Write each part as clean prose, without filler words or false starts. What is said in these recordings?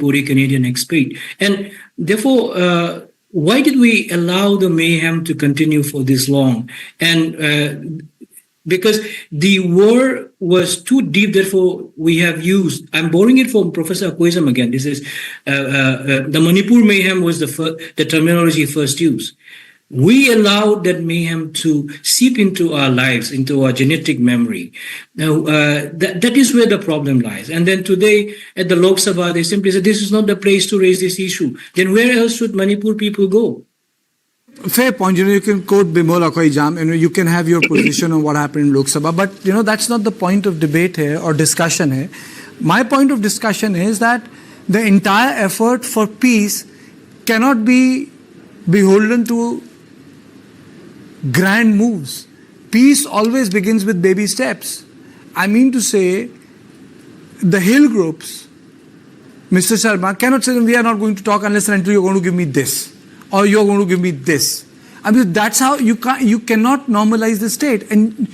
Canadian expat. And therefore, why did we allow the mayhem to continue for this long? And because the war was too deep, therefore we have used, I'm borrowing it from Professor Akwesam again, this is, the Manipur mayhem was the terminology first used. We allowed that mayhem to seep into our lives, into our genetic memory. Now, that is where the problem lies. And then today at the Lok Sabha, they simply said, this is not the place to raise this issue. Then where else should Manipur people go? Fair point. You can quote Bimola Koijam, you can have your position on what happened in Lok Sabha, but that's not the point of debate here or discussion here. My point of discussion is that the entire effort for peace cannot be beholden to grand moves. Peace always begins with baby steps. I mean to say, the hill groups, Mr. Sharma, cannot say we are not going to talk unless and until you're going to give me this, or you're going to give me this. I mean, that's how you cannot normalize the state. And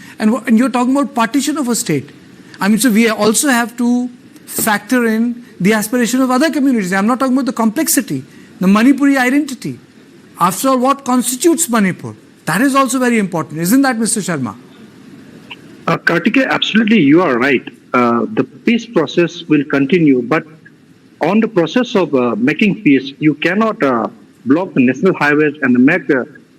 you're talking about partition of a state. I mean, so we also have to factor in the aspiration of other communities. I'm not talking about the complexity, the Manipuri identity. After all, what constitutes Manipur? That is also very important. Isn't that, Mr. Sharma? Kartikeya, absolutely, you are right. The peace process will continue, but on the process of making peace, you cannot block the national highways and make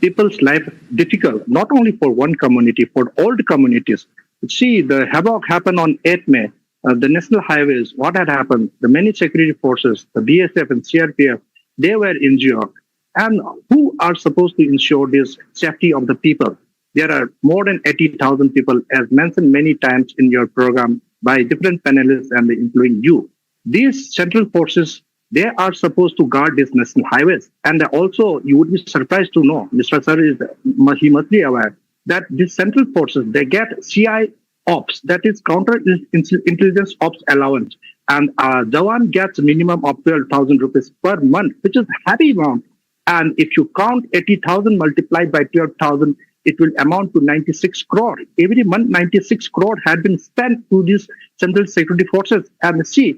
people's life difficult, not only for one community, for all the communities. See, the havoc happened on 8th May. The national highways, what had happened, the many security forces, the BSF and CRPF, they were injured. And who are supposed to ensure this safety of the people? There are more than 80,000 people, as mentioned many times in your program by different panelists and including you. These central forces, they are supposed to guard these national highways. And also, you would be surprised to know, Mr. Sir, he must be aware, that these central forces, they get CI ops, that is counter-intelligence ops allowance. And Jawan gets a minimum of 12,000 rupees per month, which is a heavy amount. And if you count 80,000 multiplied by 12,000, it will amount to 96 crore. Every month, 96 crore had been spent to these central security forces. And see,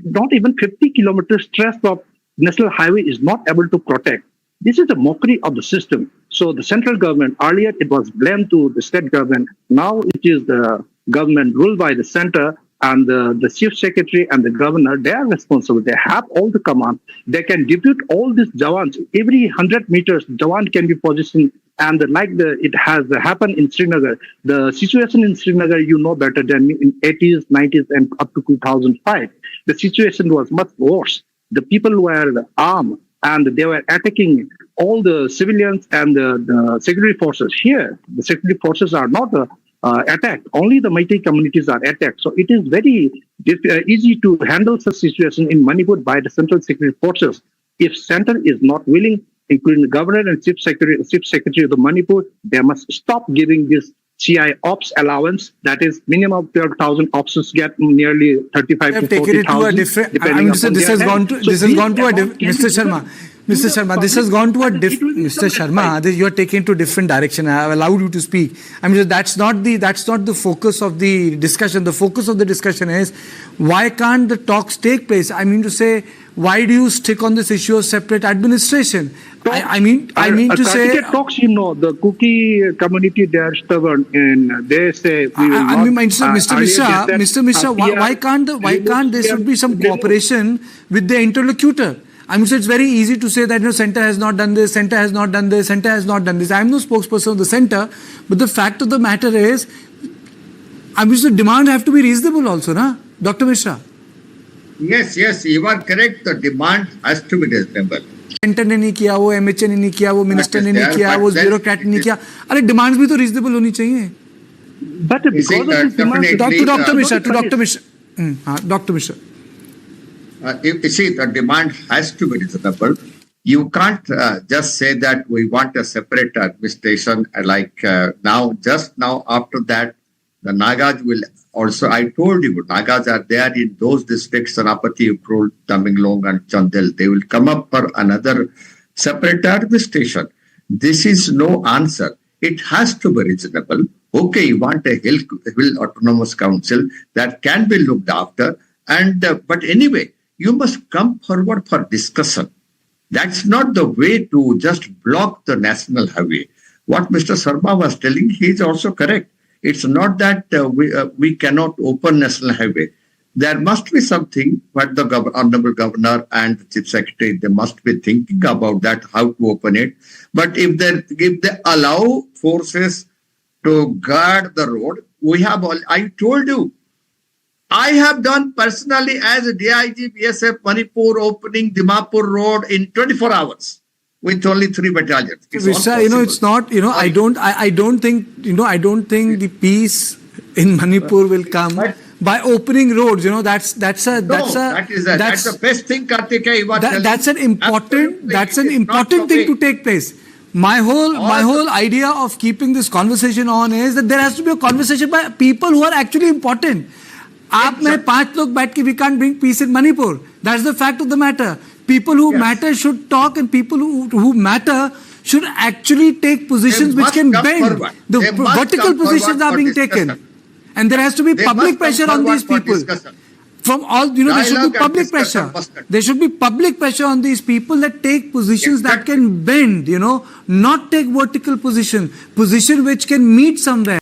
not even 50 kilometers stretch of national highway is not able to protect. This is a mockery of the system. So the central government, earlier it was blamed to the state government. Now it is the government ruled by the center, and the chief secretary and the governor, they are responsible. They have all the command. They can depute all these Jawans. Every 100 meters, Jawan can be positioned. And it has happened in Srinagar. The situation in Srinagar, you know better than me, in 80s, 90s, and up to 2005. The situation was much worse. The people were armed, and they were attacking all the civilians and the security forces. Here, the security forces are not attacked. Only the Meitei communities are attacked. So it is very easy to handle such situation in Manipur by the central security forces. If center is not willing, including the governor and chief secretary of the Manipur, they must stop giving this CI ops allowance. That is minimum 12,000 officers get nearly 35 to 40,000. This has gone to Mr. Sharma. Mr. Sharma, this has gone to a different. Mr. Sharma, you are taking to a different direction. I have allowed you to speak. I mean, that's not the focus of the discussion. The focus of the discussion is why can't the talks take place? I mean to say, why do you stick on this issue of separate administration? I mean to say talks. The Kuki community, they are stubborn and they say. Mr. Mishra, why can't there should be some cooperation with the interlocutor? I mean, so it's very easy to say that center has not done this, center has not done this, center has not done this. I am no spokesperson of the center, but the fact of the matter is, I mean, so demand have to be reasonable also, na, Dr. Mishra? Yes, you are correct. The demand has to be reasonable. Center ने नहीं किया, वो MHA ने नहीं किया, वो minister ने नहीं किया, वो bureaucrat ने नहीं किया. अरे demands भी तो reasonable होनी चाहिए. But because of this demand, Dr. Mishra. You see, the demand has to be reasonable. You can't just say that we want a separate administration just now after that, the Nagas will also, I told you, Nagas are there in those districts, Sanapati, Ukrul, Tamenglong and Chandel. They will come up for another separate administration. This is no answer. It has to be reasonable. Okay, you want a hill autonomous council that can be looked after. But anyway, you must come forward for discussion. That's not the way to just block the national highway. What Mr. Sharma was telling, he is also correct. It's not that we cannot open national highway. There must be something what the Honorable Governor and the Chief Secretary, they must be thinking about that, how to open it. But if they allow forces to guard the road, I told you, I have done personally as a DIG BSF Manipur opening Dimapur Road in 24 hours with only 3 battalions. Vishal, it's not, I don't think the peace in Manipur will come by opening roads. That's the best thing, Karthikeya. That's an important thing to take place. My whole idea of keeping this conversation on is that there has to be a conversation by people who are actually important. आप में 5 लोग बैठ के we can't bring peace in Manipur. That's the fact of the matter. People who matter should talk, and people who matter should actually take positions which can bend. The vertical positions are being taken, and there has to be public pressure on these people. From all, there should be public pressure. There should be public pressure on these people that take positions that can bend, not take vertical position which can meet somewhere.